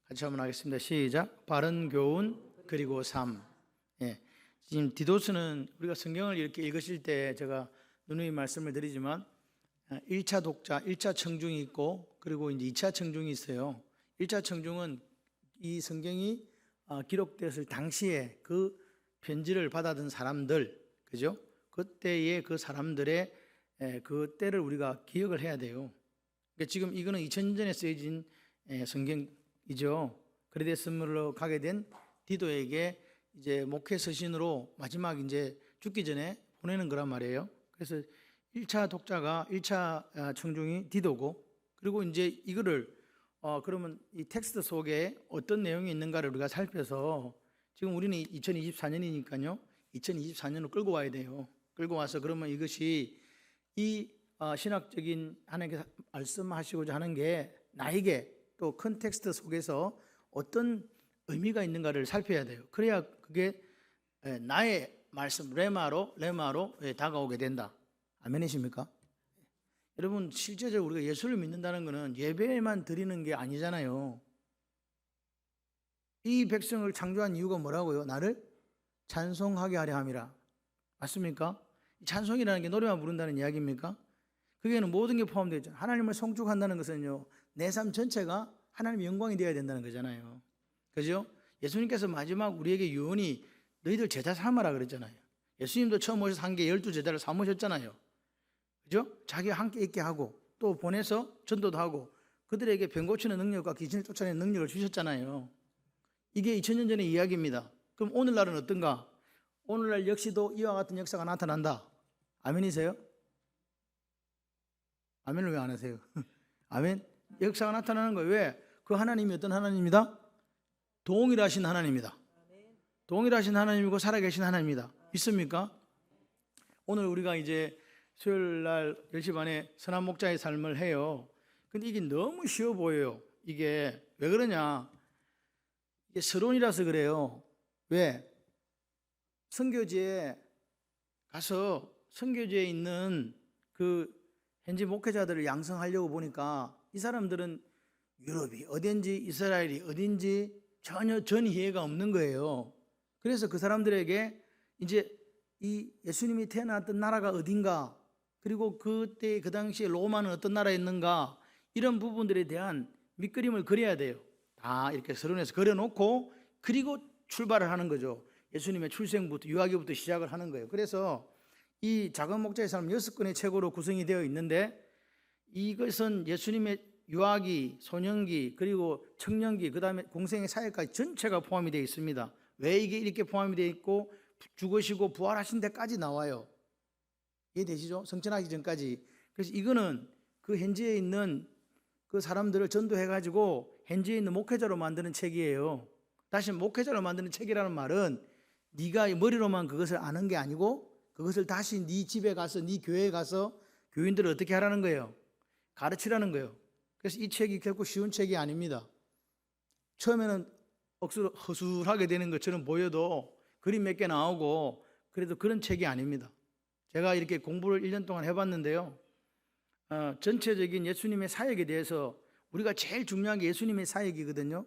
같이 한번 하겠습니다. 시작. 바른 교훈 그리고 삶. 예. 지금 디도스는 우리가 성경을 이렇게 읽으실 때 제가 누누이 말씀을 드리지만 1차 독자, 1차 청중이 있고 그리고 이제 2차 청중이 있어요. 1차 청중은 이 성경이 기록되었을 당시에 그 편지를 받아든 사람들, 그죠? 그때의 그 사람들의 그 때를 우리가 기억을 해야 돼요. 그러니까 지금 이거는 2000년 전에 쓰여진 성경이죠. 그레데스물로 가게 된 디도에게 이제 목회 서신으로 마지막 이제 죽기 전에 보내는 거란 말이에요. 그래서 1차 독자가 1차 청중이 디도고, 그리고 이제 이거를 그러면 이 텍스트 속에 어떤 내용이 있는가를 우리가 살펴서, 지금 우리는 2024년이니까요 2024년으로 끌고 와야 돼요. 끌고 와서 그러면 이것이 이 신학적인 하나님께서 말씀하시고자 하는 게 나에게 또 컨텍스트 속에서 어떤 의미가 있는가를 살펴야 돼요. 그래야 그게 나의 말씀 레마로 다가오게 된다. 아멘이십니까? 여러분, 실제적으로 우리가 예수를 믿는다는 것은 예배만 드리는 게 아니잖아요. 이 백성을 창조한 이유가 뭐라고요? 나를 찬송하게 하려 함이라. 맞습니까? 찬송이라는 게 노래만 부른다는 이야기입니까? 그게는 모든 게 포함되어 있죠. 하나님을 송축한다는 것은요, 내 삶 전체가 하나님의 영광이 되어야 된다는 거잖아요. 그죠? 예수님께서 마지막 우리에게 유언이 너희들 제자 삼아라 그랬잖아요. 예수님도 처음 오셔서 한 게 12제자를 삼으셨잖아요. 그죠? 자기와 함께 있게 하고 또 보내서 전도도 하고 그들에게 병 고치는 능력과 귀신을 쫓아내는 능력을 주셨잖아요. 이게 2000년 전의 이야기입니다. 그럼 오늘날은 어떤가? 오늘날 역시도 이와 같은 역사가 나타난다. 아멘이세요? 아멘을 왜 안 하세요? 아멘? 역사가 나타나는 거예요. 왜? 그 하나님이 어떤 하나님이다? 동일하신 하나님이다. 동일하신 하나님이고 살아계신 하나님이다. 믿습니까? 오늘 우리가 이제 수요일 날 10시 반에 선한 목자의 삶을 해요. 근데 이게 너무 쉬워 보여요. 이게 왜 그러냐? 이게 서론이라서 그래요. 왜? 선교지에 가서 선교지에 있는 그 현지 목회자들을 양성하려고 보니까 이 사람들은 유럽이 어딘지 이스라엘이 어딘지 전혀 전이해가 없는 거예요. 그래서 그 사람들에게 이제 이 예수님이 태어났던 나라가 어딘가, 그리고 그때 그 당시에 로마는 어떤 나라였는가, 이런 부분들에 대한 밑그림을 그려야 돼요. 다 이렇게 서론에서 그려놓고 그리고 출발을 하는 거죠. 예수님의 출생부터 유아기부터 시작을 하는 거예요. 그래서 이 작은 목자의 삶 6권의 책으로 구성이 되어 있는데, 이것은 예수님의 유아기, 소년기, 그리고 청년기, 그 다음에 공생의 사역까지 전체가 포함이 되어 있습니다. 왜 이게 이렇게 포함이 되어 있고 죽으시고 부활하신 데까지 나와요. 이해되시죠? 성천하기 전까지. 그래서 이거는 그 현지에 있는 그 사람들을 전도해가지고 현지에 있는 목회자로 만드는 책이에요. 다시 목회자로 만드는 책이라는 말은 네가 머리로만 그것을 아는 게 아니고 그것을 다시 네 집에 가서 네 교회에 가서 교인들을 어떻게 하라는 거예요? 가르치라는 거예요. 그래서 이 책이 결코 쉬운 책이 아닙니다. 처음에는 억수로 허술하게 되는 것처럼 보여도 그림 몇 개 나오고 그래도 그런 책이 아닙니다. 제가 이렇게 공부를 1년 동안 해봤는데요, 전체적인 예수님의 사역에 대해서 우리가 제일 중요한 게 예수님의 사역이거든요.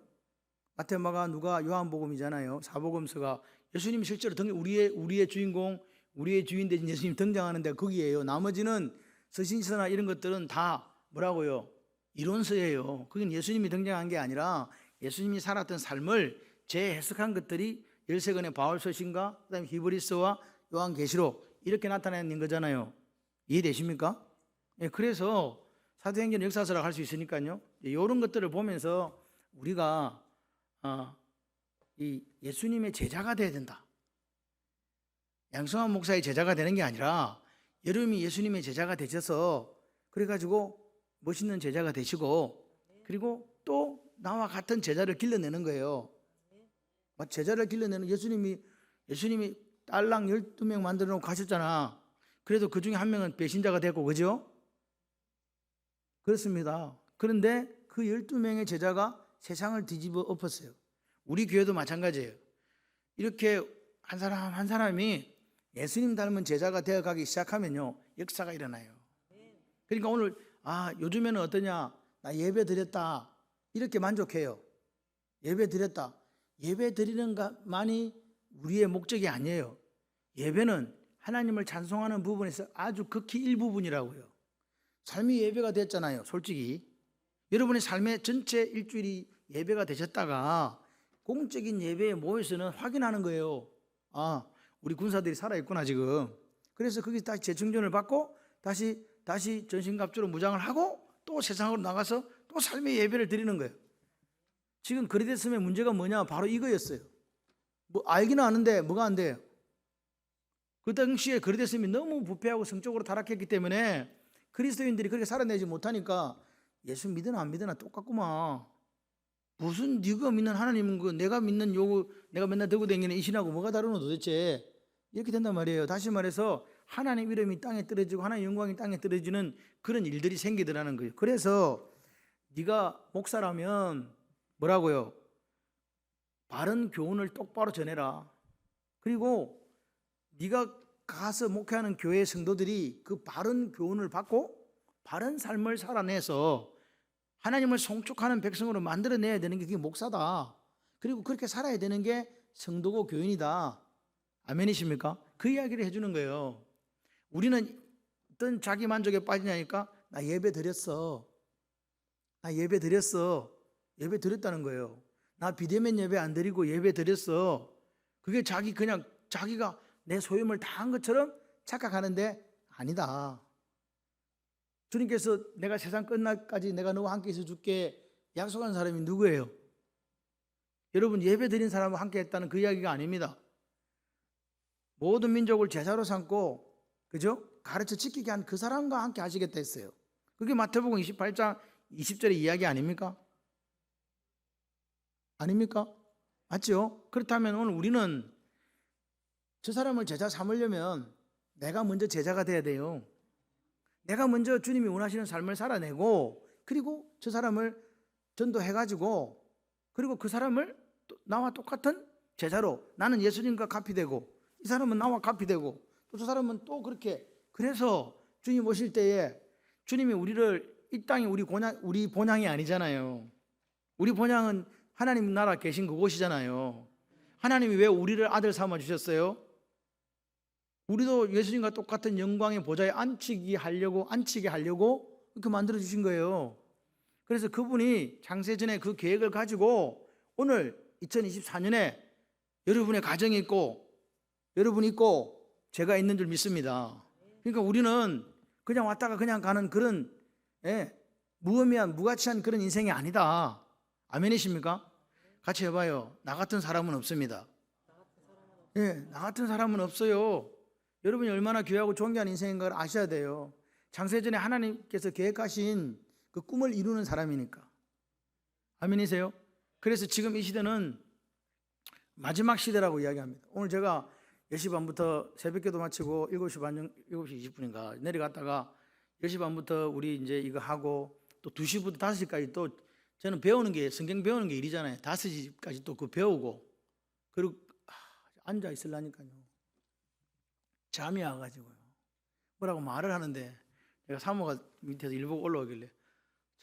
마태, 마가, 누가, 요한복음이잖아요. 사복음서가 예수님이 실제로 우리의 주인공, 우리의 주인 대신 예수님 등장하는 데가 거기에요. 나머지는 서신서나 이런 것들은 다 뭐라고요? 이론서예요. 그건 예수님이 등장한 게 아니라 예수님이 살았던 삶을 재해석한 것들이 13권의 바울서신과 그다음에 히브리서와 요한계시록 이렇게 나타내는 거잖아요. 이해되십니까? 예, 그래서 사도행전 역사서라고 할 수 있으니까요. 이런 것들을 보면서 우리가 이 예수님의 제자가 돼야 된다. 양성환 목사의 제자가 되는 게 아니라 여러분이 예수님의 제자가 되셔서 그래가지고 멋있는 제자가 되시고 그리고 또 나와 같은 제자를 길러내는 거예요. 제자를 길러내는 예수님이 딸랑 12명 만들어 놓고 가셨잖아. 그래도 그 중에 한 명은 배신자가 됐고, 그죠? 그렇습니다. 그런데 그 12명의 제자가 세상을 뒤집어 엎었어요. 우리 교회도 마찬가지예요. 이렇게 한 사람 한 사람이 예수님 닮은 제자가 되어가기 시작하면요, 역사가 일어나요. 그러니까 오늘 요즘에는 어떠냐, 나 예배 드렸다 이렇게 만족해요. 예배 드렸다. 예배 드리는 것만이 우리의 목적이 아니에요. 예배는 하나님을 찬송하는 부분에서 아주 극히 일부분이라고요. 삶이 예배가 됐잖아요. 솔직히 여러분의 삶의 전체 일주일이 예배가 되셨다가 공적인 예배에 모여서는 확인하는 거예요. 아, 우리 군사들이 살아있구나 지금. 그래서 거기서 다시 재충전을 받고 다시 전신갑주로 무장을 하고 또 세상으로 나가서 또 삶의 예배를 드리는 거예요. 지금 그리 됐으면 문제가 뭐냐? 바로 이거였어요. 뭐 알기는 아는데 뭐가 안 돼요? 그 당시에 그리 됐으면 너무 부패하고 성적으로 타락했기 때문에 그리스도인들이 그렇게 살아내지 못하니까 예수 믿으나 안 믿으나 똑같구만. 무슨 네가 믿는 하나님은 그 내가 믿는 내가 맨날 들고 다니는 이 신하고 뭐가 다르노 도대체? 이렇게 된단 말이에요. 다시 말해서 하나님 이름이 땅에 떨어지고 하나님 영광이 땅에 떨어지는 그런 일들이 생기더라는 거예요. 그래서 네가 목사라면 뭐라고요? 바른 교훈을 똑바로 전해라. 그리고 네가 가서 목회하는 교회 성도들이 그 바른 교훈을 받고 바른 삶을 살아내서 하나님을 송축하는 백성으로 만들어내야 되는 게 그게 목사다. 그리고 그렇게 살아야 되는 게 성도고 교인이다. 아멘이십니까? 그 이야기를 해주는 거예요. 우리는 어떤 자기 만족에 빠지냐니까 나 예배 드렸어. 나 예배 드렸어. 예배 드렸다는 거예요. 나 비대면 예배 안 드리고 예배 드렸어. 그게 자기가 내 소임을 다한 것처럼 착각하는데 아니다. 주님께서 내가 세상 끝날까지 내가 너와 함께 있어 줄게 약속한 사람이 누구예요? 여러분 예배 드린 사람과 함께 했다는 그 이야기가 아닙니다. 모든 민족을 제사로 삼고 그죠? 가르쳐 지키게 한 그 사람과 함께 하시겠다 했어요. 그게 마태복음 28장 20절의 이야기 아닙니까? 아닙니까? 맞죠? 그렇다면 오늘 우리는 저 사람을 제자 삼으려면 내가 먼저 제자가 돼야 돼요. 내가 먼저 주님이 원하시는 삶을 살아내고 그리고 저 사람을 전도해가지고 그리고 그 사람을 나와 똑같은 제자로 나는 예수님과 같이 되고 이 사람은 나와 같이 되고 또 저 사람은 또 그렇게 그래서 주님 오실 때에 주님이 우리를 이 땅이 우리 본향이 아니잖아요. 우리 본향은 하나님 나라 계신 그곳이잖아요. 하나님이 왜 우리를 아들 삼아 주셨어요? 우리도 예수님과 똑같은 영광의 보좌에 앉히게 하려고 그렇게 만들어 주신 거예요. 그래서 그분이 창세전에 그 계획을 가지고 오늘 2024년에 여러분의 가정이 있고 여러분이 있고 제가 있는 줄 믿습니다. 그러니까 우리는 그냥 왔다가 그냥 가는 그런 무의미한 무가치한 그런 인생이 아니다. 아멘이십니까? 같이 해봐요. 나 같은 사람은 없습니다. 나 같은 사람은 없어요. 여러분이 얼마나 귀하고 존귀한 인생인 걸 아셔야 돼요. 창세전에 하나님께서 계획하신 그 꿈을 이루는 사람이니까. 아멘이세요? 그래서 지금 이 시대는 마지막 시대라고 이야기합니다. 오늘 제가 10시 반부터 새벽기도 마치고 7시 20분인가 내려갔다가 10시 반부터 우리 이제 이거 하고 또 2시부터 5시까지 또 저는 배우는 게 성경 배우는 게 일이잖아요. 5시까지 또 그 배우고 그리고 앉아 있으려니까요. 잠이 와가지고요. 뭐라고 말을 하는데 내가 사모가 밑에서 일보고 올라오길래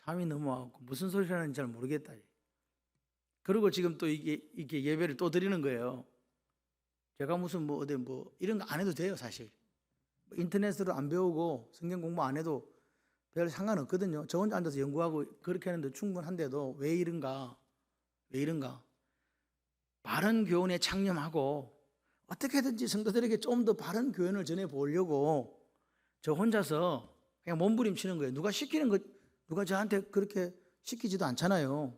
잠이 너무 와갖고 무슨 소리를 하는지 잘 모르겠다. 그리고 지금 또 이게 예배를 또 드리는 거예요. 제가 무슨 어디 이런 거 안 해도 돼요, 사실. 인터넷으로 안 배우고 성경 공부 안 해도 별 상관없거든요. 저 혼자 앉아서 연구하고 그렇게 하는데 충분한데도 왜 이런가? 바른 교훈에 창념하고 어떻게든지 성도들에게 좀 더 바른 교훈을 전해 보려고 저 혼자서 그냥 몸부림치는 거예요. 누가 시키는 거, 누가 저한테 그렇게 시키지도 않잖아요.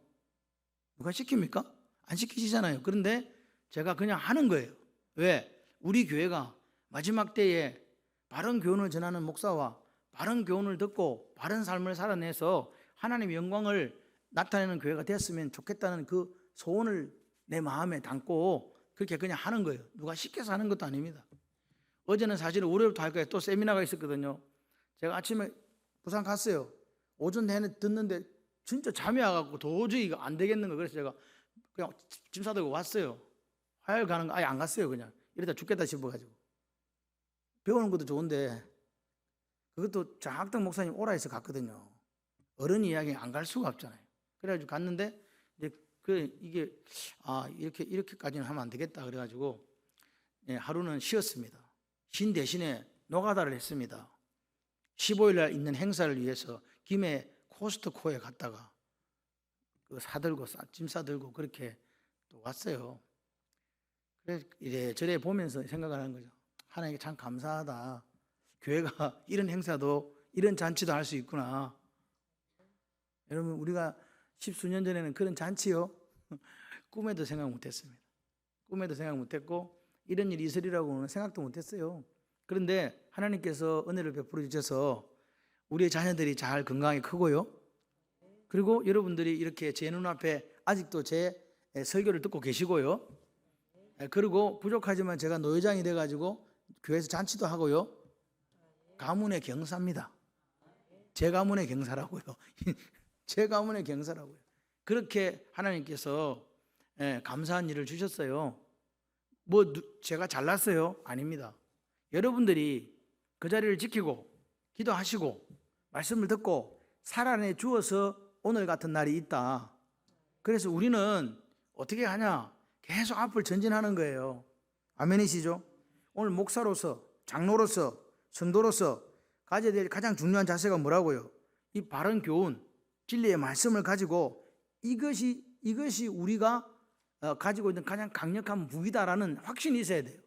누가 시킵니까? 안 시키시잖아요. 그런데 제가 그냥 하는 거예요. 왜? 우리 교회가 마지막 때에 바른 교훈을 전하는 목사와 바른 교훈을 듣고 바른 삶을 살아내서 하나님의 영광을 나타내는 교회가 됐으면 좋겠다는 그 소원을 내 마음에 담고 그렇게 그냥 하는 거예요. 누가 시켜서 하는 것도 아닙니다. 어제는 사실은 월요일부터 할 거예요. 또 세미나가 있었거든요. 제가 아침에 부산 갔어요. 오전 내내 듣는데 진짜 잠이 와갖고 도저히 이거 안 되겠는 거예요. 그래서 제가 그냥 짐 싸들고 왔어요. 화요일 가는 거 아예 안 갔어요. 그냥 이러다 죽겠다 싶어가지고. 배우는 것도 좋은데 그것도 장학당 목사님 오라 해서 갔거든요. 어른 이야기 안 갈 수가 없잖아요. 그래가지고 갔는데 이제 이게 이렇게까지는 하면 안 되겠다 그래가지고 하루는 쉬었습니다. 쉰 대신에 노가다를 했습니다. 15일 날 있는 행사를 위해서 김해 코스트코에 갔다가 짐 싸들고 그렇게 또 왔어요. 그래서 이래저래 보면서 생각을 하는 거죠. 하나님께 참 감사하다. 교회가 이런 행사도 이런 잔치도 할 수 있구나. 여러분, 우리가 10수년 전에는 그런 잔치요 꿈에도 생각 못했습니다. 꿈에도 생각 못했고 이런 일이 있으리라고는 생각도 못했어요. 그런데 하나님께서 은혜를 베풀어 주셔서 우리의 자녀들이 잘 건강하게 크고요. 그리고 여러분들이 이렇게 제 눈앞에 아직도 제 설교를 듣고 계시고요. 그리고 부족하지만 제가 노회장이 돼가지고 교회에서 잔치도 하고요. 가문의 경사입니다. 제 가문의 경사라고요. 제 가문의 경사라고요. 그렇게 하나님께서 감사한 일을 주셨어요. 제가 잘났어요? 아닙니다. 여러분들이 그 자리를 지키고 기도하시고 말씀을 듣고 살아내 주어서 오늘 같은 날이 있다. 그래서 우리는 어떻게 하냐? 계속 앞을 전진하는 거예요. 아멘이시죠? 오늘 목사로서, 장로로서, 성도로서 가져야 될 가장 중요한 자세가 뭐라고요? 이 바른 교훈, 진리의 말씀을 가지고 이것이 우리가 가지고 있는 가장 강력한 무기다라는 확신이 있어야 돼요.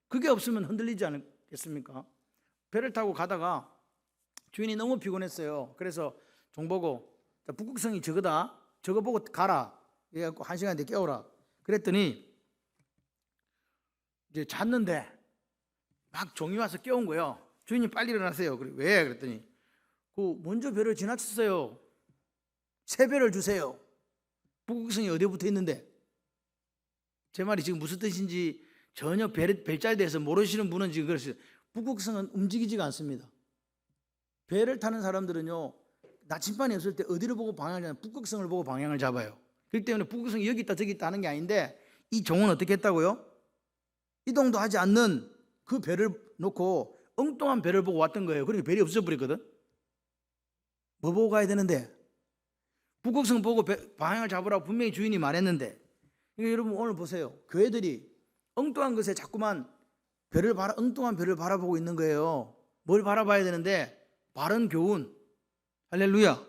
그게 없으면 흔들리지 않겠습니까? 배를 타고 가다가 주인이 너무 피곤했어요. 그래서 종보고 북극성이 저거다. 저거 보고 가라. 그래갖고 1시간 뒤에 깨우라. 그랬더니 이제 잤는데 막 종이 와서 깨운 거예요. 주인님 빨리 일어나세요. 그래 왜? 그랬더니 먼저 배를 지나쳤어요. 새 배를 주세요. 북극성이 어디에 붙어 있는데. 제 말이 지금 무슨 뜻인지 전혀 배자에 대해서 모르시는 분은 지금 그러세요. 북극성은 움직이지가 않습니다. 배를 타는 사람들은요, 나침반이 없을 때 어디를 보고 방향을 잡아요? 북극성을 보고 방향을 잡아요. 그렇기 때문에 북극성이 여기 있다 저기 있다 하는 게 아닌데, 이 종은 어떻게 했다고요? 이동도 하지 않는 그 배를 놓고 엉뚱한 배를 보고 왔던 거예요. 그러니까 배이 없어져 버렸거든. 뭐 보고 가야 되는데? 북극성 보고 방향을 잡으라고 분명히 주인이 말했는데. 그러니까 여러분 오늘 보세요. 교회들이 엉뚱한 것에 자꾸만 엉뚱한 배를 바라보고 있는 거예요. 뭘 바라봐야 되는데? 바른 교훈. 할렐루야.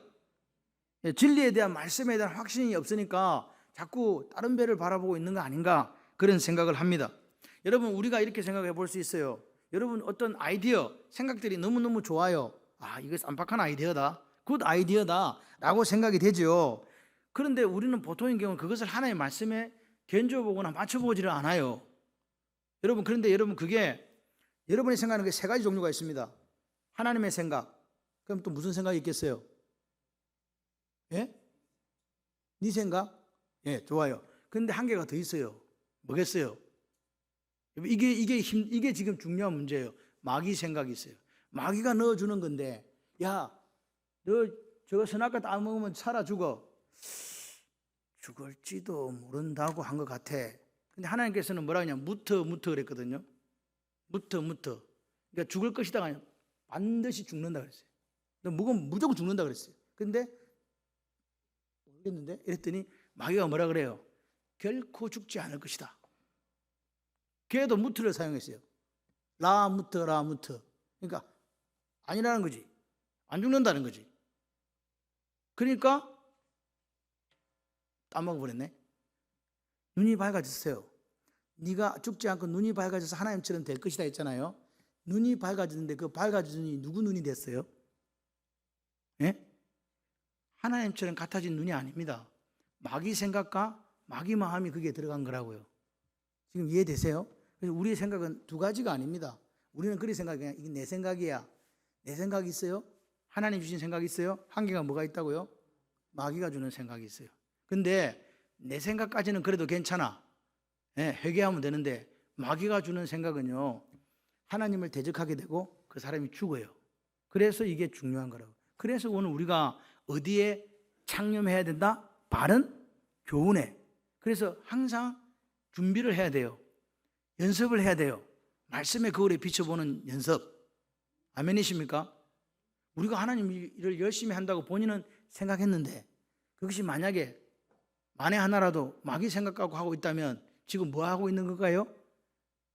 진리에 대한 말씀에 대한 확신이 없으니까 자꾸 다른 배를 바라보고 있는 거 아닌가 그런 생각을 합니다. 여러분 우리가 이렇게 생각해 볼 수 있어요. 여러분 어떤 아이디어 생각들이 너무너무 좋아요. 이거 쌈박한 아이디어다, 굿 아이디어다 라고 생각이 되죠. 그런데 우리는 보통인 경우는 그것을 하나님의 말씀에 견줘보거나 맞춰보지를 않아요. 그런데 여러분 그게 여러분이 생각하는 게 세 가지 종류가 있습니다. 하나님의 생각. 그럼 또 무슨 생각이 있겠어요? 예? 네 생각? 예, 좋아요. 그런데 한 개가 더 있어요. 뭐겠어요? 이게 지금 중요한 문제예요. 마귀 생각이 있어요. 마귀가 넣어주는 건데, 야, 너 저거 선악과 다 먹으면 살아 죽어. 죽을지도 모른다고 한 것 같아. 근데 하나님께서는 뭐라 하냐? 무터 그랬거든요. 무터. 그러니까 죽을 것이다가 아니라 반드시 죽는다 그랬어요. 너 먹으면 무조건 죽는다 그랬어요. 근데 모르겠는데 이랬더니 마귀가 뭐라 그래요? 결코 죽지 않을 것이다. 걔도 무트를 사용했어요. 라무트. 그러니까 아니라는 거지. 안 죽는다는 거지. 그러니까 따먹어버렸네. 눈이 밝아졌어요. 네가 죽지 않고 눈이 밝아져서 하나님처럼 될 것이다 했잖아요. 눈이 밝아졌는데 그 밝아진 눈이 누구 눈이 됐어요? 예? 하나님처럼 같아진 눈이 아닙니다. 마귀 생각과 마귀 마음이 그게 들어간 거라고요. 지금 이해되세요? 그래서 우리의 생각은 두 가지가 아닙니다. 우리는 그리 생각해. 이게 내 생각이야. 내 생각이 있어요? 하나님 주신 생각이 있어요? 한계가 뭐가 있다고요? 마귀가 주는 생각이 있어요. 근데 내 생각까지는 그래도 괜찮아. 회개하면 되는데 마귀가 주는 생각은요, 하나님을 대적하게 되고 그 사람이 죽어요. 그래서 이게 중요한 거라고. 그래서 오늘 우리가 어디에 창념해야 된다? 바른 교훈에. 그래서 항상 준비를 해야 돼요. 연습을 해야 돼요. 말씀의 거울에 비춰보는 연습. 아멘이십니까? 우리가 하나님 일을 열심히 한다고 본인은 생각했는데 그것이 만약에 만에 하나라도 마귀 생각하고 하고 있다면 지금 뭐 하고 있는 건가요?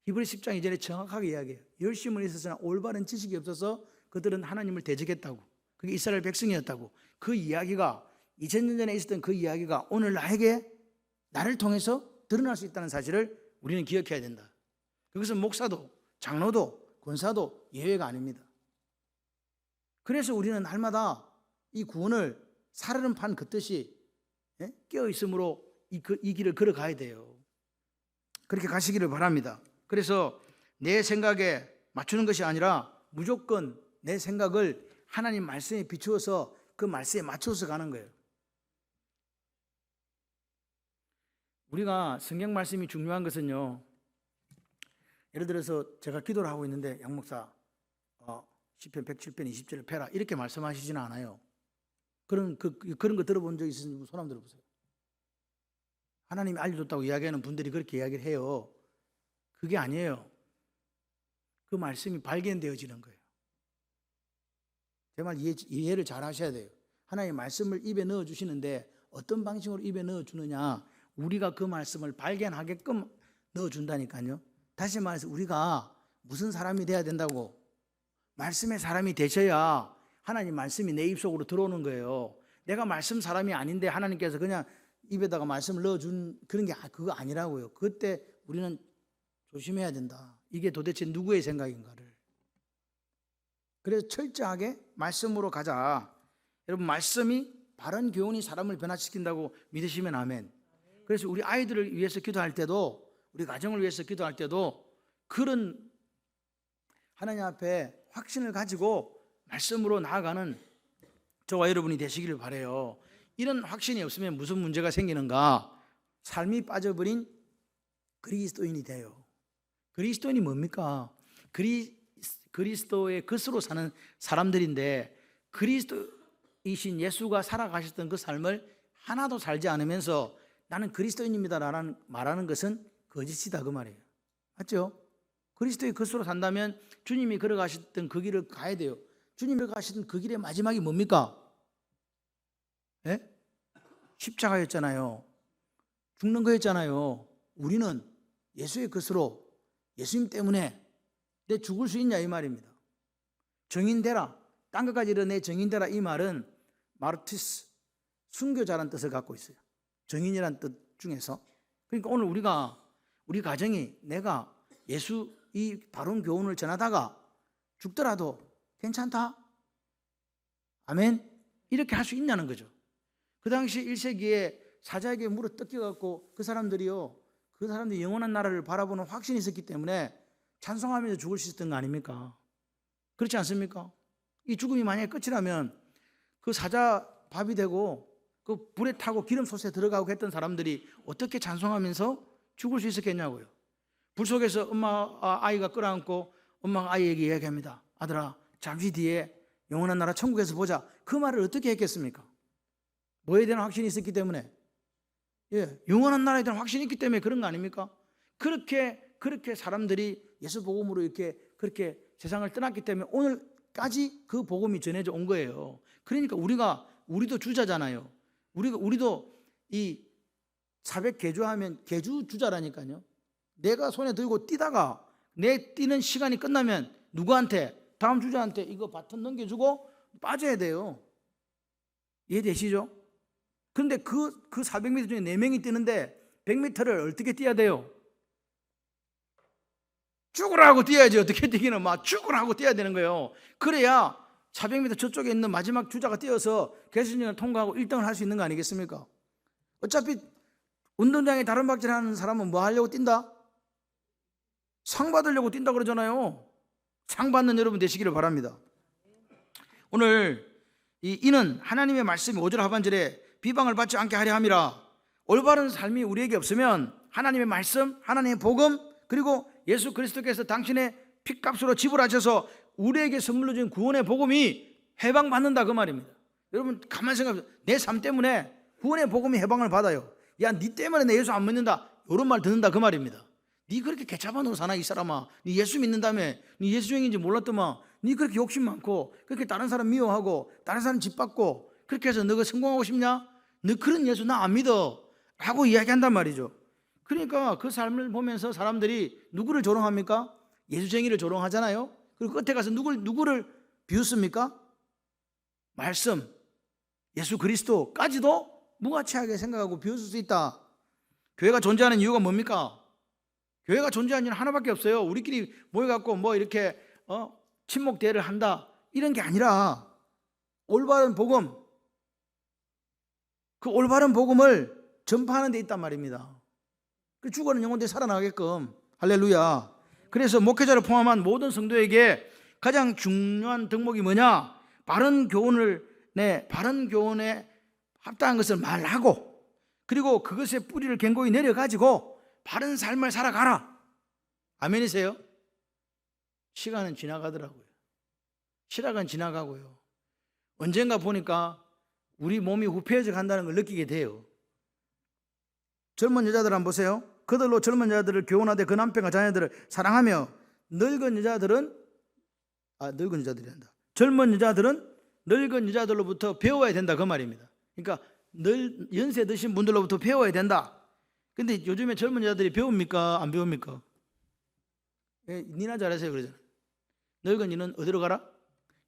히브리 10장 이전에 정확하게 이야기해요. 열심은 있었으나 올바른 지식이 없어서 그들은 하나님을 대적했다고. 그게 이스라엘 백성이었다고. 그 이야기가 2000년 전에 있었던 그 이야기가 오늘 나를 통해서 드러날 수 있다는 사실을 우리는 기억해야 된다. 그것은 목사도 장로도 권사도 예외가 아닙니다. 그래서 우리는 날마다 이 구원을 사르는 판 걷듯이 깨어있음으로 이 길을 걸어가야 돼요. 그렇게 가시기를 바랍니다. 그래서 내 생각에 맞추는 것이 아니라 무조건 내 생각을 하나님 말씀에 비추어서 그 말씀에 맞춰서 가는 거예요. 우리가 성경 말씀이 중요한 것은요, 예를 들어서 제가 기도를 하고 있는데 양 목사 시편 107편 20절을 펴라 이렇게 말씀하시지는 않아요. 그런 거 들어본 적 있으신 손 한번 들어보세요. 하나님이 알려줬다고 이야기하는 분들이 그렇게 이야기를 해요. 그게 아니에요. 그 말씀이 발견되어지는 거예요. 제 말 이해를 잘 하셔야 돼요. 하나님의 말씀을 입에 넣어주시는데 어떤 방식으로 입에 넣어주느냐, 우리가 그 말씀을 발견하게끔 넣어준다니까요. 다시 말해서 우리가 무슨 사람이 돼야 된다고? 말씀의 사람이 되셔야 하나님 말씀이 내 입속으로 들어오는 거예요. 내가 말씀 사람이 아닌데 하나님께서 그냥 입에다가 말씀을 넣어준 그런 게 그거 아니라고요. 그때 우리는 조심해야 된다. 이게 도대체 누구의 생각인가를. 그래서 철저하게 말씀으로 가자. 여러분, 말씀이 바른 교훈이 사람을 변화시킨다고 믿으시면 아멘. 그래서 우리 아이들을 위해서 기도할 때도, 우리 가정을 위해서 기도할 때도 그런 하나님 앞에 확신을 가지고 말씀으로 나아가는 저와 여러분이 되시기를 바라요. 이런 확신이 없으면 무슨 문제가 생기는가? 삶이 빠져버린 그리스도인이 돼요. 그리스도인이 뭡니까? 그리스도의 것으로 사는 사람들인데, 그리스도이신 예수가 살아가셨던 그 삶을 하나도 살지 않으면서 나는 그리스도인입니다라는 말하는 것은 거짓이다 그 말이에요. 맞죠? 그리스도의 것으로 산다면 주님이 걸어가셨던 그 길을 가야 돼요. 주님이 걸어가셨던 그 길의 마지막이 뭡니까? 예? 십자가였잖아요. 죽는 거였잖아요. 우리는 예수의 것으로, 예수님 때문에 내 죽을 수 있냐 이 말입니다. 정인되라, 딴 것까지 이르 내 정인되라, 이 말은 마르티스, 순교자라는 뜻을 갖고 있어요. 정인이라는 뜻 중에서. 그러니까 오늘 우리 가정이 내가 예수 이 바른 교훈을 전하다가 죽더라도 괜찮다? 아멘? 이렇게 할 수 있냐는 거죠. 그 당시 1세기에 사자에게 물어 뜯겨갖고 그 사람들이 영원한 나라를 바라보는 확신이 있었기 때문에 찬송하면서 죽을 수 있었던 거 아닙니까? 그렇지 않습니까? 이 죽음이 만약에 끝이라면 그 사자 밥이 되고 그 불에 타고 기름 솥에 들어가고 했던 사람들이 어떻게 찬송하면서 죽을 수 있었겠냐고요. 불 속에서 아이가 끌어안고 엄마가 아이에게 이야기합니다. 아들아, 잠시 뒤에 영원한 나라 천국에서 보자. 그 말을 어떻게 했겠습니까? 뭐에 대한 확신이 있었기 때문에, 영원한 나라에 대한 확신이 있기 때문에 그런 거 아닙니까? 그렇게 사람들이 예수 복음으로 그렇게 세상을 떠났기 때문에 오늘까지 그 복음이 전해져 온 거예요. 그러니까 우리도 주자잖아요. 우리도 이 사백 개주하면 개주 주자라니까요. 내가 손에 들고 뛰다가 내 뛰는 시간이 끝나면 누구한테? 다음 주자한테 이거 바톤 넘겨주고 빠져야 돼요. 이해되시죠? 그런데 그 400m 중에 4명이 뛰는데 100m를 어떻게 뛰어야 돼요? 죽으라고 뛰어야지. 어떻게 뛰기는 막 죽으라고 뛰어야 되는 거예요. 그래야 400m 저쪽에 있는 마지막 주자가 뛰어서 결승전을 통과하고 1등을 할 수 있는 거 아니겠습니까? 어차피 운동장에 다른 박질하는 사람은 뭐 하려고 뛴다? 상 받으려고 뛴다 그러잖아요. 상 받는 여러분 되시기를 바랍니다. 오늘 이는 하나님의 말씀이 5절 하반절에 비방을 받지 않게 하려 함이라. 올바른 삶이 우리에게 없으면 하나님의 말씀, 하나님의 복음, 그리고 예수 그리스도께서 당신의 피값으로 지불하셔서 우리에게 선물로 준 구원의 복음이 해방받는다 그 말입니다. 여러분 가만히 생각해보세요. 내 삶 때문에 구원의 복음이 해방을 받아요. 야, 니 때문에 내 예수 안 믿는다, 이런 말 듣는다 그 말입니다. 니 그렇게 개차반으로 사나 이 사람아? 니 예수 믿는다며? 니 예수형인지 몰랐더만? 니 그렇게 욕심 많고 그렇게 다른 사람 미워하고 다른 사람 짓밟고 그렇게 해서 너가 성공하고 싶냐? 너 그런 예수 나 안 믿어 하고 이야기한단 말이죠. 그러니까 그 삶을 보면서 사람들이 누구를 조롱합니까? 예수쟁이를 조롱하잖아요. 그리고 끝에 가서 누구를 비웃습니까? 말씀, 예수 그리스도까지도 무가치하게 생각하고 비웃을 수 있다. 교회가 존재하는 이유가 뭡니까? 교회가 존재하는 이유는 하나밖에 없어요. 우리끼리 모여갖고 뭐 이렇게 친목 대회를 한다 이런 게 아니라 올바른 복음, 그 올바른 복음을 전파하는 데 있단 말입니다. 그 죽어가는 영혼들이 살아나게끔. 할렐루야. 그래서 목회자를 포함한 모든 성도에게 가장 중요한 덕목이 뭐냐? 바른 교훈에 합당한 것을 말하고, 그리고 그것의 뿌리를 견고히 내려가지고 바른 삶을 살아가라. 아멘이세요? 시간은 지나가더라고요. 시간은 지나가고요. 언젠가 보니까 우리 몸이 후패해져 간다는 걸 느끼게 돼요. 젊은 여자들 한번 보세요. 그들로 젊은 여자들을 교훈하되 그 남편과 자녀들을 사랑하며 젊은 여자들은 늙은 여자들로부터 배워야 된다 그 말입니다. 그러니까 연세 드신 분들로부터 배워야 된다. 근데 요즘에 젊은 여자들이 배웁니까? 안 배웁니까? 니나 잘하세요 그러잖아요. 늙은 이는 어디로 가라?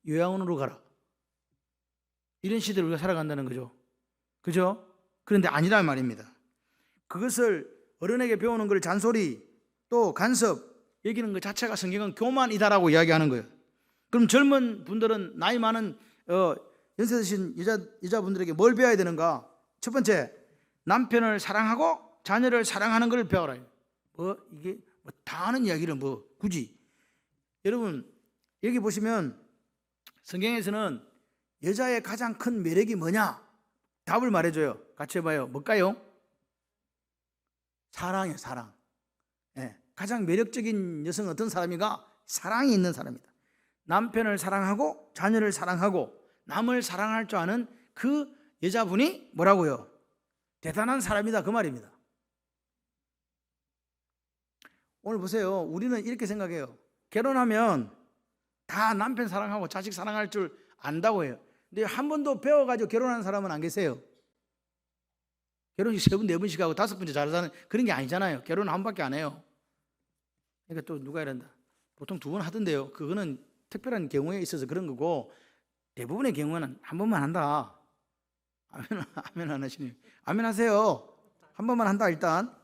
요양원으로 가라. 이런 시대를 우리가 살아간다는 거죠. 그죠? 그런데 아니란 말입니다. 그것을 어른에게 배우는 걸 잔소리 또 간섭 여기는 것 자체가 성경은 교만이다라고 이야기하는 거예요. 그럼 젊은 분들은 나이 많은 연세 드신 여자분들에게 뭘 배워야 되는가? 첫 번째, 남편을 사랑하고 자녀를 사랑하는 걸 배워라. 이게 다 아는 이야기를 굳이. 여러분 여기 보시면 성경에서는 여자의 가장 큰 매력이 뭐냐? 답을 말해줘요. 같이 해봐요. 뭘까요? 사랑이에요. 사랑. 가장 매력적인 여성은 어떤 사람인가? 사랑이 있는 사람이다. 남편을 사랑하고 자녀를 사랑하고 남을 사랑할 줄 아는 그 여자분이 뭐라고요? 대단한 사람이다 그 말입니다. 오늘 보세요. 우리는 이렇게 생각해요. 결혼하면 다 남편 사랑하고 자식 사랑할 줄 안다고 해요. 근데 한 번도 배워가지고 결혼하는 사람은 안 계세요. 결혼식 3번, 4번씩 하고 5번째 잘 사는 그런 게 아니잖아요. 결혼 한 번밖에 안 해요. 그러니까 또 누가 이런다. 보통 2번 하던데요. 그거는 특별한 경우에 있어서 그런 거고 대부분의 경우는 한 번만 한다. 아멘 안 하시네요. 아멘 하세요. 한 번만 한다 일단.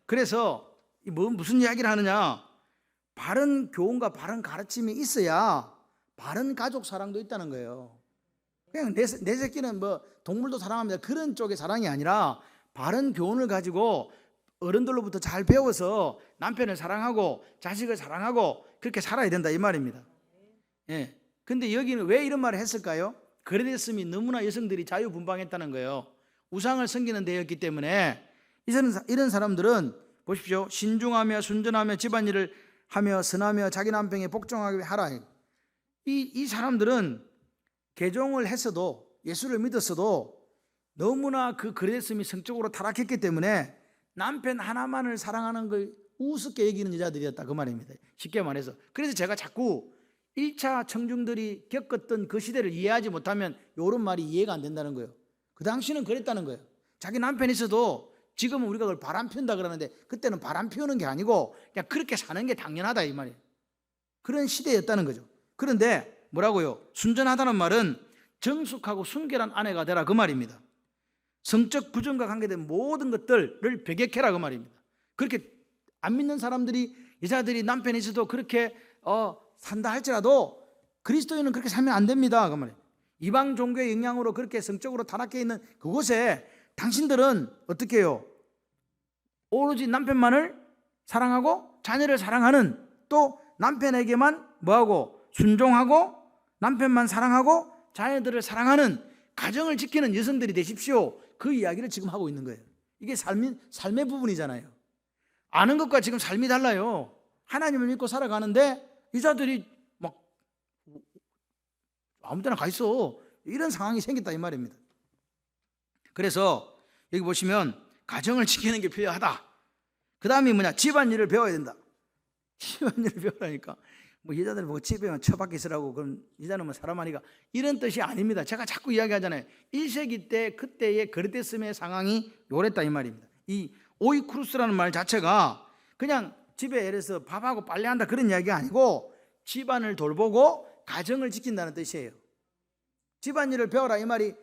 그래서 무슨 이야기를 하느냐? 바른 교훈과 바른 가르침이 있어야 바른 가족 사랑도 있다는 거예요. 그냥 내 새끼는 동물도 사랑합니다 그런 쪽의 사랑이 아니라 바른 교훈을 가지고 어른들로부터 잘 배워서 남편을 사랑하고 자식을 사랑하고 그렇게 살아야 된다 이 말입니다. 근데 여기는 왜 이런 말을 했을까요? 그랬음이 너무나 여성들이 자유분방했다는 거예요. 우상을 섬기는 데였기 때문에 이런 사람들은 보십시오. 신중하며 순전하며 집안일을 하며 선하며 자기 남편에게 복종하게 하라. 이 사람들은 개종을 했어도 예수를 믿었어도 너무나 그 그랬음이 성적으로 타락했기 때문에 남편 하나만을 사랑하는 걸 우습게 여기는 여자들이었다 그 말입니다. 쉽게 말해서. 그래서 제가 자꾸 1차 청중들이 겪었던 그 시대를 이해하지 못하면 이런 말이 이해가 안 된다는 거예요. 그 당시는 그랬다는 거예요. 자기 남편이 있어도 지금은 우리가 그걸 바람 피운다 그러는데 그때는 바람 피우는 게 아니고 그냥 그렇게 사는 게 당연하다 이 말이에요. 그런 시대였다는 거죠. 그런데 뭐라고요? 순전하다는 말은 정숙하고 순결한 아내가 되라 그 말입니다. 성적 부정과 관계된 모든 것들을 배격해라 그 말입니다. 그렇게 안 믿는 사람들이 여자들이 남편이 있어도 그렇게 산다 할지라도 그리스도인은 그렇게 살면 안 됩니다 그 말이에요. 이방 종교의 영향으로 그렇게 성적으로 타락해 있는 그곳에 당신들은 어떻게 해요? 오로지 남편만을 사랑하고 자녀를 사랑하는 또 남편에게만 뭐하고 순종하고 남편만 사랑하고 자녀들을 사랑하는 가정을 지키는 여성들이 되십시오. 그 이야기를 지금 하고 있는 거예요. 이게 삶의 부분이잖아요. 아는 것과 지금 삶이 달라요. 하나님을 믿고 살아가는데 여자들이 막 아무 데나 가 있어. 이런 상황이 생겼다 이 말입니다. 그래서 여기 보시면 가정을 지키는 게 필요하다. 그 다음이 뭐냐? 집안일을 배워야 된다. 집안일을 배우라니까 뭐 여자들 보고 집에만 처박혀 있으라고 그럼 여자는 뭐 사람 아니가 이런 뜻이 아닙니다. 제가 자꾸 이야기하잖아요. 1세기 때 그때의 그릇됐음의 상황이 요랬다 이 말입니다. 이 오이쿠루스라는 말 자체가 그냥 집에 예를 들어서 밥하고 빨래한다 그런 이야기가 아니고 집안을 돌보고 가정을 지킨다는 뜻이에요. 집안일을 배워라 이 말이